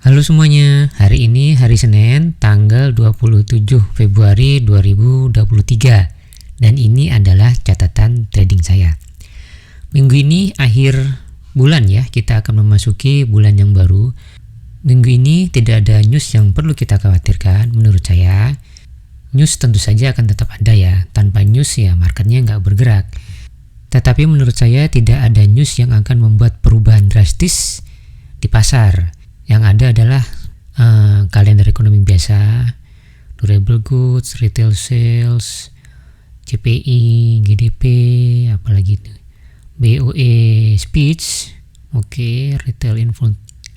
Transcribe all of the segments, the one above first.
Halo semuanya, hari ini hari Senin tanggal 27 Februari 2023 dan ini adalah catatan trading saya. Minggu ini akhir bulan ya, kita akan memasuki bulan yang baru. Minggu ini tidak ada news yang perlu kita khawatirkan menurut saya. News tentu saja akan tetap ada ya, tanpa news ya marketnya nggak bergerak. Tetapi menurut saya tidak ada news yang akan membuat perubahan drastis di pasar. Yang ada adalah kalender ekonomi biasa, durable goods, retail sales, CPI, GDP, apalagi itu, BOE speech,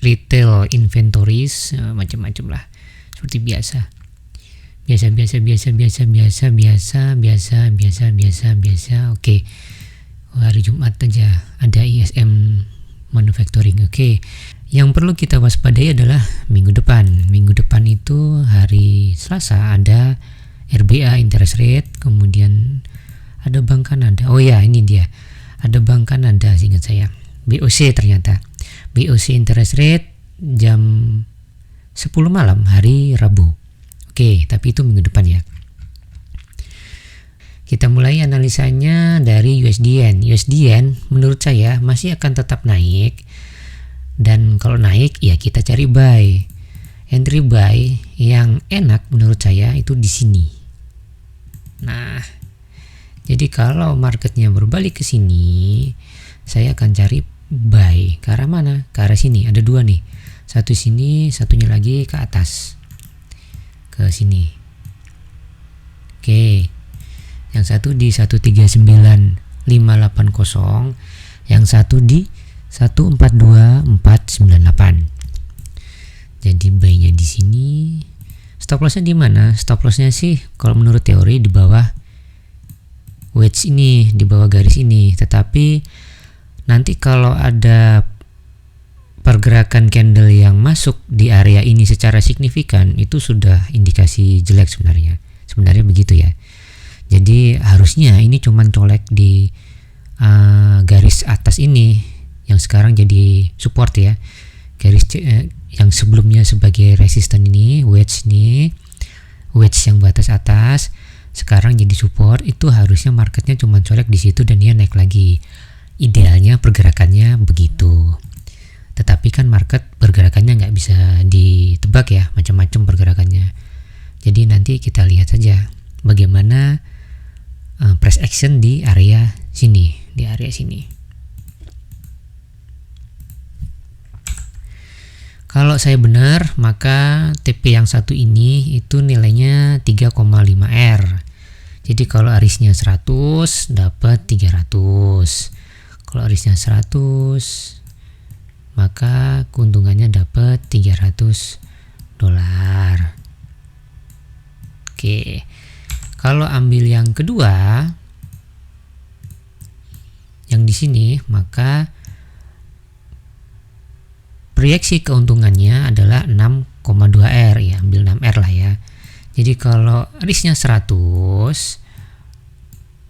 retail inventories, macam-macam lah, seperti biasa. Biasa. Hari Jumat aja ada ISM manufacturing. Yang perlu kita waspadai adalah minggu depan. Minggu depan itu hari Selasa ada RBA interest rate, kemudian ada Bank Kanada. Ini dia. Ada Bank Kanada, seingat saya. BOC ternyata. BOC interest rate jam 10 malam hari Rabu. Tapi itu minggu depan ya. Kita mulai analisanya dari USD-Yen. USD-Yen menurut saya masih akan tetap naik. Dan kalau naik ya kita cari buy. Entry buy yang enak menurut saya itu di sini. Nah, jadi kalau marketnya berbalik ke sini, saya akan cari buy. Ke arah mana? Ke arah sini. Ada dua nih. Satu sini, satunya lagi ke atas. Ke sini. Yang satu di 139.580, yang satu di 142498. Jadi buy-nya di sini. Stop loss-nya di mana? Stop loss-nya sih kalau menurut teori di bawah wedge ini, di bawah garis ini. Tetapi nanti kalau ada pergerakan candle yang masuk di area ini secara signifikan, itu sudah indikasi jelek sebenarnya. Sebenarnya begitu ya. Jadi harusnya ini cuman colek di garis atas ini yang sekarang jadi support ya. Garis yang sebelumnya sebagai resisten ini, wedge yang batas atas sekarang jadi support, itu harusnya marketnya cuman colek di situ dan dia naik lagi. Idealnya pergerakannya begitu. Tetapi kan market pergerakannya nggak bisa ditebak ya, macam-macam pergerakannya. Jadi nanti kita lihat saja bagaimana price action di area sini, Kalau saya benar, maka TP yang satu ini itu nilainya 3,5R. Jadi kalau arisnya 100 dapat 300. Kalau arisnya 100 maka keuntungannya dapat $300. Kalau ambil yang kedua, yang di sini, maka proyeksi keuntungannya adalah 6,2R ya, ambil 6R lah ya. Jadi kalau risknya 100,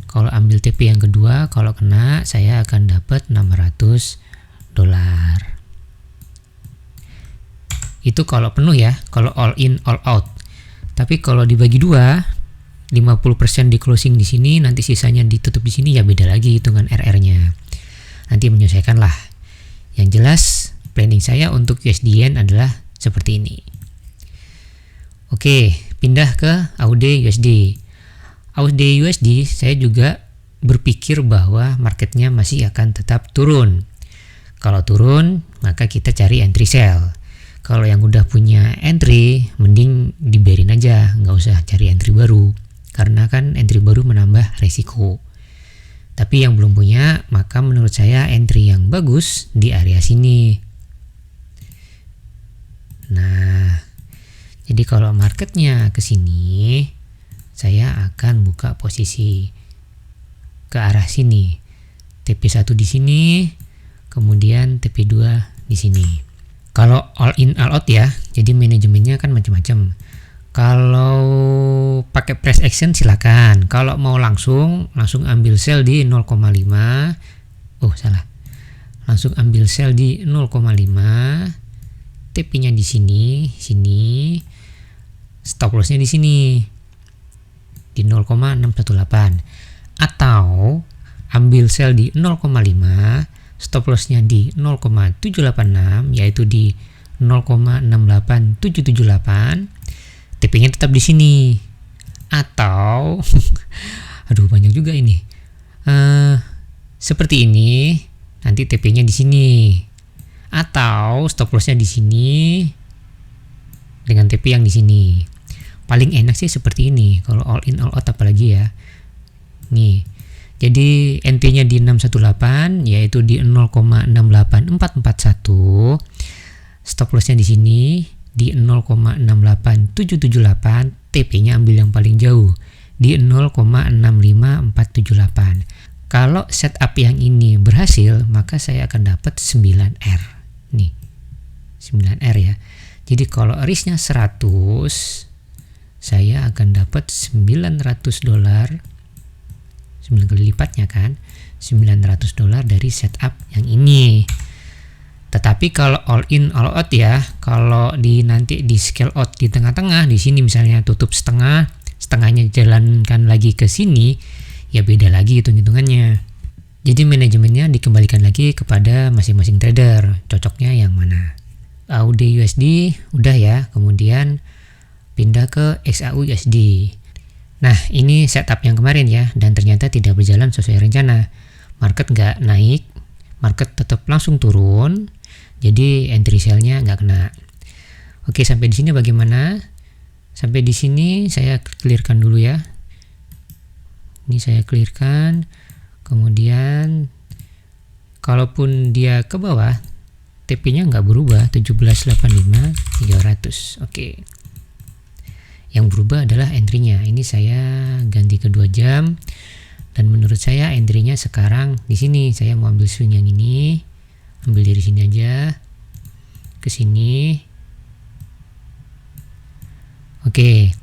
kalau ambil TP yang kedua, kalau kena saya akan dapat $600. Itu kalau penuh ya, kalau all in all out. Tapi kalau dibagi dua, 50% di closing di sini, nanti sisanya ditutup di sini, ya beda lagi hitungan RR-nya. Nanti menyesuaikan lah. Yang jelas planning saya untuk USD-Yen adalah seperti ini. Pindah ke AUD USD. AUD USD saya juga berpikir bahwa marketnya masih akan tetap turun. Kalau turun, maka kita cari entry sell. Kalau yang udah punya entry, mending dibiarin aja, nggak usah cari entry baru. Karena kan entry baru menambah resiko. Tapi yang belum punya, maka menurut saya entry yang bagus di area sini. Nah, jadi kalau marketnya ke sini, saya akan buka posisi ke arah sini. TP1 di sini, kemudian TP2 di sini. Kalau all in all out ya, jadi manajemennya kan macam-macam. Kalau pakai price action silakan. Kalau mau langsung ambil sell di 0,5. Langsung ambil sell di 0,5. TP-nya di sini, stop loss-nya di sini di 0,618, atau ambil sell di 0,5, stop loss-nya di 0,786, yaitu di 0,68778, TP-nya tetap di sini. Atau aduh banyak juga ini. Seperti ini, nanti TP-nya di sini. Atau stop loss-nya di sini dengan TP yang di sini. Paling enak sih seperti ini kalau all in all out, apalagi ya. Nih. Jadi NT-nya di 618, yaitu di 0,68441. Stop loss-nya di sini di 0,68778, TP-nya ambil yang paling jauh di 0,65478. Kalau setup yang ini berhasil, maka saya akan dapat 9R. Nih. 9R ya. Jadi kalau risk-nya 100, saya akan dapat $900, 9 kali lipatnya kan, $900 dari setup yang ini. Tetapi kalau all in all out ya, kalau nanti di scale out di tengah-tengah, di sini misalnya tutup setengah, setengahnya jalankan lagi ke sini, ya beda lagi hitung-hitungannya. Jadi manajemennya dikembalikan lagi kepada masing-masing trader, cocoknya yang mana. AUD USD udah ya, kemudian pindah ke XAU USD. Nah, ini setup yang kemarin ya, dan ternyata tidak berjalan sesuai rencana. Market nggak naik, market tetap langsung turun, jadi entry sell-nya nggak kena. Oke, sampai di sini bagaimana? Sampai di sini saya clearkan dulu ya. Ini saya clearkan, kemudian kalaupun dia ke bawah, TP-nya nggak berubah, 1785 300. Oke. Yang berubah adalah entry-nya. Ini saya ganti ke 2 jam, dan menurut saya entry-nya sekarang di sini. Saya mau ambil swing yang ini, ambil dari sini aja ke sini. Oke.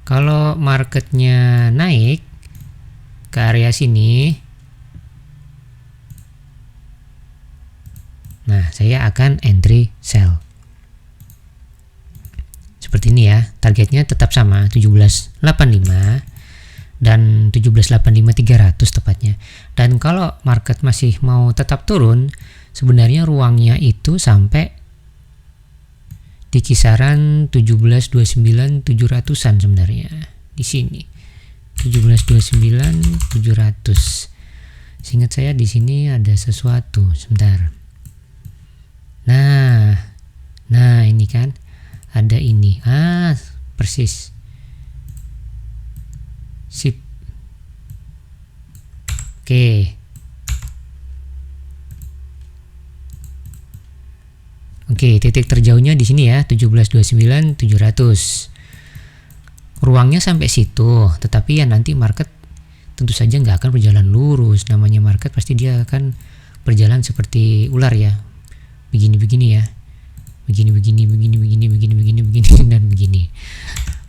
Kalau marketnya naik ke area sini, nah saya akan entry sell. Seperti ini ya, targetnya tetap sama 1785 dan 1785 300 tepatnya. Dan kalau market masih mau tetap turun, sebenarnya ruangnya itu sampai di kisaran 1729 700-an sebenarnya. Di sini 1729 700. Seingat saya di sini ada sesuatu, sebentar. Nah ini kan ada ini, persis, sip. Oke, titik terjauhnya di sini ya, 1729 700. Ruangnya sampai situ, tetapi ya nanti market tentu saja nggak akan berjalan lurus. Namanya market pasti dia akan berjalan seperti ular ya, begini-begini ya. Begini dan begini.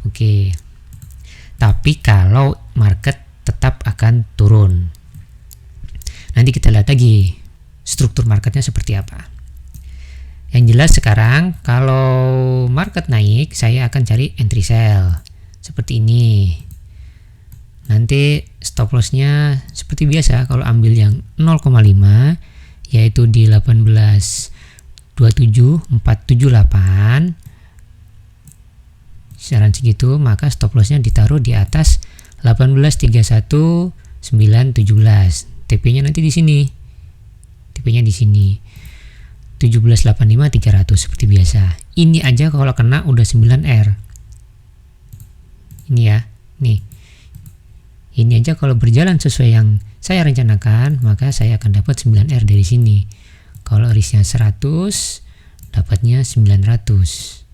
Oke. Tapi kalau market tetap akan turun, nanti kita lihat lagi struktur marketnya seperti apa. Yang jelas sekarang kalau market naik, saya akan cari entry sell seperti ini. Nanti stop lossnya seperti biasa, kalau ambil yang 0,5 yaitu di 18.27.478 kisaran segitu, maka stop lossnya ditaruh di atas 18.31.917. TP-nya nanti di sini. TP-nya di sini. 1785 300 seperti biasa. Ini aja kalau kena udah 9R. Ini ya. Nih. Ini aja kalau berjalan sesuai yang saya rencanakan, maka saya akan dapat 9R dari sini. Kalau risknya 100, dapatnya 900.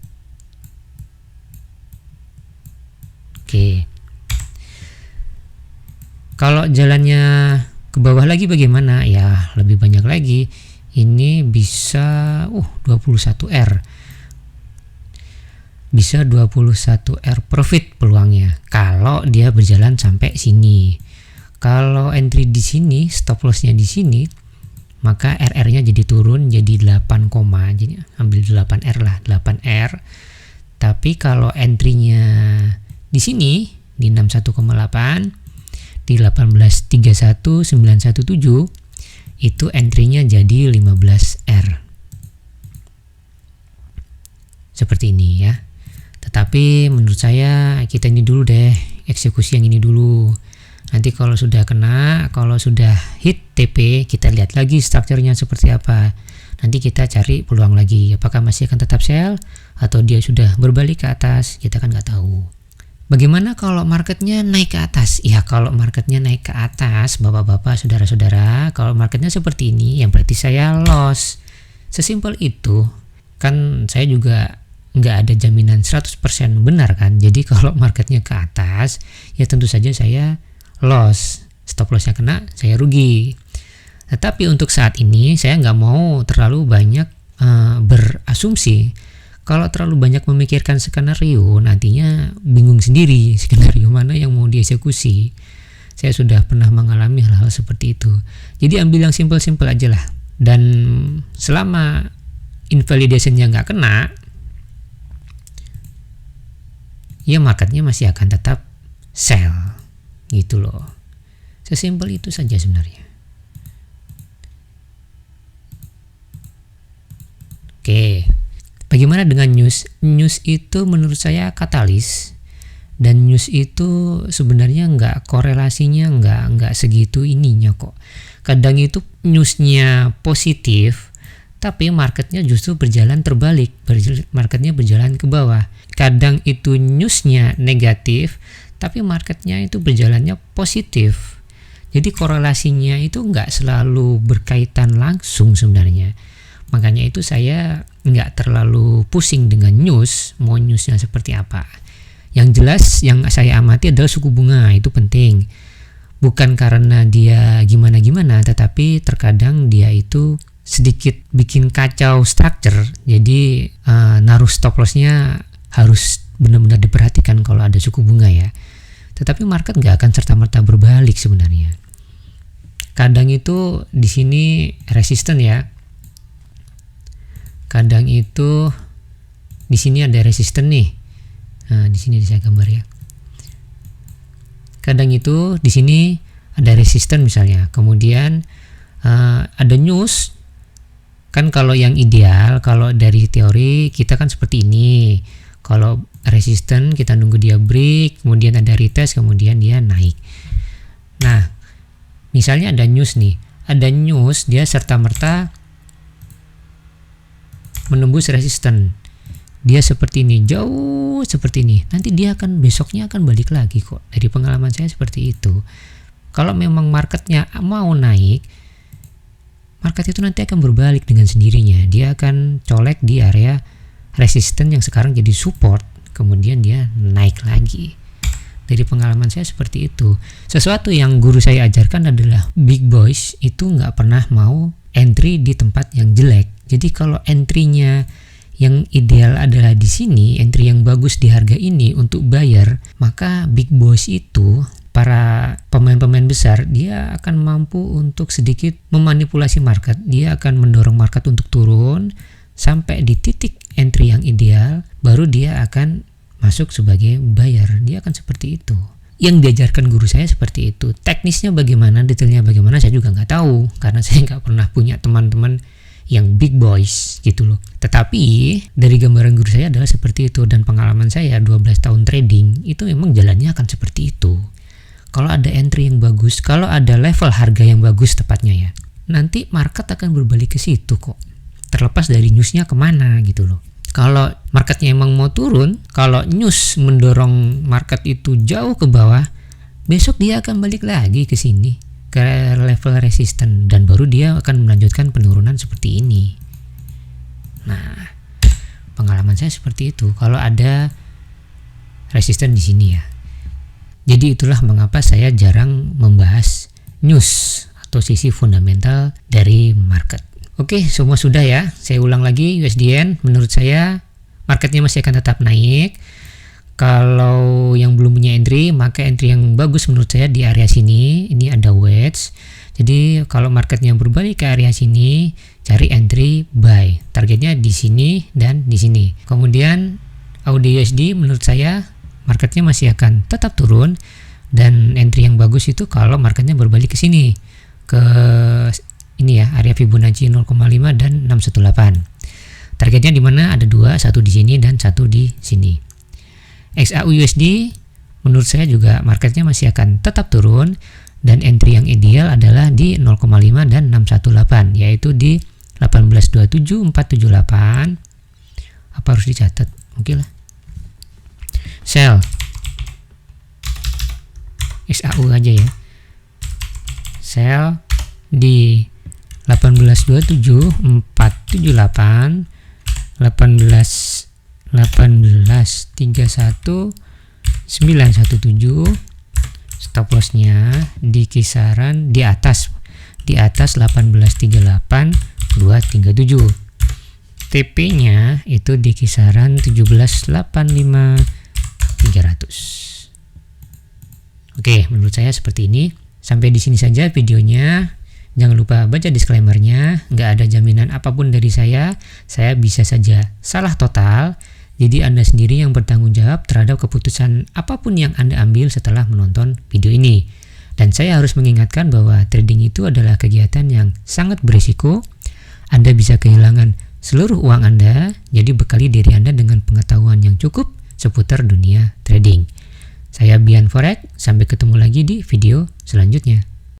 Oke. Kalau jalannya ke bawah lagi bagaimana? Ya, lebih banyak lagi. Ini bisa 21R. Bisa 21R profit peluangnya kalau dia berjalan sampai sini. Kalau entry di sini, stop lossnya di sini, maka RR-nya jadi turun jadi 8, jadi ambil 8R lah, 8R. Tapi kalau entry-nya di sini di 61,8, di 1831,917 itu entry-nya jadi 15R. Seperti ini ya. Tetapi menurut saya kita ini dulu deh, eksekusi yang ini dulu. Nanti kalau sudah kena, kalau sudah hit TP, kita lihat lagi strukturnya seperti apa. Nanti kita cari peluang lagi, apakah masih akan tetap sell atau dia sudah berbalik ke atas, kita kan nggak tahu. Bagaimana kalau marketnya naik ke atas? Ya kalau marketnya naik ke atas, bapak-bapak, saudara-saudara, kalau marketnya seperti ini, yang berarti saya loss. Sesimpel itu. Kan saya juga nggak ada jaminan 100% benar kan. Jadi kalau marketnya ke atas, ya tentu saja saya loss. Stop lossnya kena, saya rugi. Tetapi untuk saat ini saya nggak mau terlalu banyak berasumsi. Kalau terlalu banyak memikirkan skenario, nantinya bingung sendiri skenario mana yang mau dieksekusi. Saya sudah pernah mengalami hal-hal seperti itu. Jadi ambil yang simple-simple aja lah. Dan selama invalidation-nya nggak kena, ya marketnya masih akan tetap sell gitu loh. Sesimpel itu saja sebenarnya. Oke, bagaimana dengan news? News itu menurut saya katalis, dan news itu sebenarnya nggak korelasinya nggak segitu ininya kok. Kadang itu newsnya positif, tapi marketnya justru berjalan terbalik, marketnya berjalan ke bawah. Kadang itu newsnya negatif, tapi marketnya itu berjalannya positif. Jadi korelasinya itu nggak selalu berkaitan langsung sebenarnya. Makanya itu saya nggak terlalu pusing dengan news, mau newsnya seperti apa. Yang jelas yang saya amati adalah suku bunga, itu penting. Bukan karena dia gimana-gimana, tetapi terkadang dia itu sedikit bikin kacau structure. Jadi naruh stop lossnya harus benar-benar diperhatikan kalau ada suku bunga ya. Tetapi market nggak akan serta-merta berbalik sebenarnya. Kadang itu di sini resisten ya. Kadang itu di sini ada resisten nih. Nah, di sini saya gambar ya. Kadang itu di sini ada resisten misalnya. Kemudian ada news. Kan kalau yang ideal, kalau dari teori kita kan seperti ini. Kalau resisten kita nunggu dia break, kemudian ada retest, kemudian dia naik. Nah, misalnya ada news nih. Ada news dia serta-merta menembus resisten. Dia seperti ini, jauh seperti ini. Nanti dia akan besoknya akan balik lagi kok. Dari pengalaman saya seperti itu. Kalau memang marketnya mau naik, market itu nanti akan berbalik dengan sendirinya. Dia akan colek di area resisten yang sekarang jadi support, kemudian dia naik lagi. Dari pengalaman saya seperti itu. Sesuatu yang guru saya ajarkan adalah big boys itu nggak pernah mau entry di tempat yang jelek. Jadi kalau entry-nya yang ideal adalah di sini, entry yang bagus di harga ini untuk buyer, maka big boys itu, para pemain-pemain besar, dia akan mampu untuk sedikit memanipulasi market. Dia akan mendorong market untuk turun sampai di titik entry yang ideal, baru dia akan masuk sebagai buyer. Dia akan seperti itu. Yang diajarkan guru saya seperti itu. Teknisnya bagaimana, detailnya bagaimana, saya juga nggak tahu, karena saya nggak pernah punya teman-teman yang big boys gitu loh. Tetapi dari gambaran guru saya adalah seperti itu, dan pengalaman saya 12 tahun trading itu memang jalannya akan seperti itu. Kalau ada entry yang bagus, kalau ada level harga yang bagus tepatnya ya, nanti market akan berbalik ke situ kok. Terlepas dari newsnya kemana gitu loh. Kalau marketnya emang mau turun, kalau news mendorong market itu jauh ke bawah, besok dia akan balik lagi ke sini, ke level resisten, dan baru dia akan melanjutkan penurunan seperti ini. Nah, pengalaman saya seperti itu. Kalau ada resisten di sini ya. Jadi itulah mengapa saya jarang membahas news atau sisi fundamental dari market. Oke, semua sudah ya. Saya ulang lagi, USDN menurut saya marketnya masih akan tetap naik. Kalau yang belum punya entry, maka entry yang bagus menurut saya di area sini. Ini ada wedge. Jadi kalau marketnya berbalik ke area sini, cari entry buy. Targetnya di sini dan di sini. Kemudian AUD/USD menurut saya marketnya masih akan tetap turun, dan entry yang bagus itu kalau marketnya berbalik ke sini, ke ini ya, area Fibonacci 0,5 dan 618. Targetnya di mana? Ada dua, satu di sini dan satu di sini. XAU/USD menurut saya juga marketnya masih akan tetap turun, dan entry yang ideal adalah di 0,5 dan 618, yaitu di 18.27.478. Apa harus dicatat? Mungkin lah. Sell XAU aja ya. Sell di 18.27.478, 18.31.917. Stop lossnya di kisaran di atas 18.38.237. TP-nya itu di kisaran 17.85.300. Oke, menurut saya seperti ini. Sampai di sini saja videonya. Jangan lupa baca disclaimer-nya. Nggak ada jaminan apapun dari saya. Saya bisa saja salah total. Jadi Anda sendiri yang bertanggung jawab terhadap keputusan apapun yang Anda ambil setelah menonton video ini. Dan saya harus mengingatkan bahwa trading itu adalah kegiatan yang sangat berisiko. Anda bisa kehilangan seluruh uang Anda, jadi bekali diri Anda dengan pengetahuan yang cukup seputar dunia trading. Saya Bian Forex, sampai ketemu lagi di video selanjutnya.